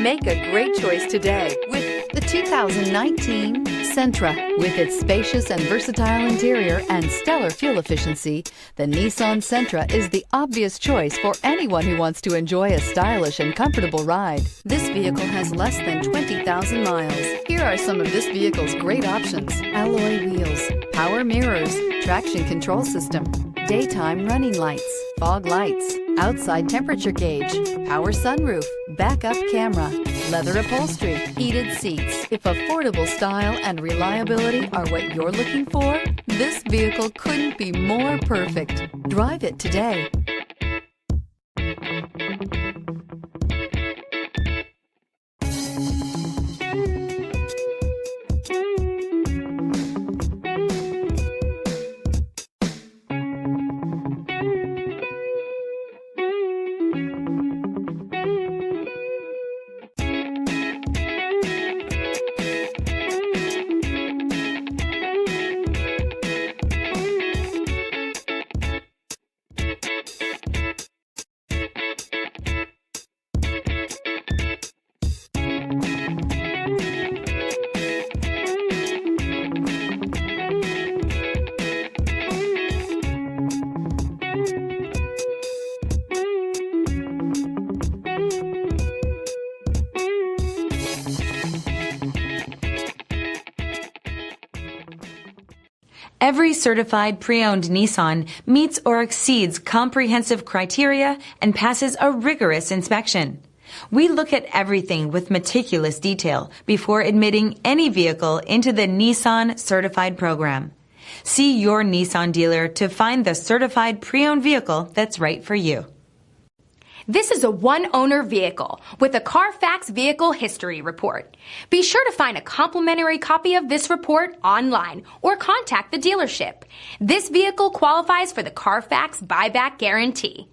Make a great choice today with the 2019 Sentra. With its spacious and versatile interior and stellar fuel efficiency, the Nissan Sentra is the obvious choice for anyone who wants to enjoy a stylish and comfortable ride. This vehicle has less than 20,000 miles. Here are some of this vehicle's great options: alloy wheels, power mirrors, traction control system, daytime running lights, fog lights, outside temperature gauge, power sunroof, backup camera, leather upholstery, heated seats. If affordable style and reliability are what you're looking for, this vehicle couldn't be more perfect. Drive it today. Every certified pre-owned Nissan meets or exceeds comprehensive criteria and passes a rigorous inspection. We look at everything with meticulous detail before admitting any vehicle into the Nissan Certified Program. See your Nissan dealer to find the certified pre-owned vehicle that's right for you. This is a one-owner vehicle with a Carfax Vehicle History Report. Be sure to find a complimentary copy of this report online or contact the dealership. This vehicle qualifies for the Carfax Buyback Guarantee.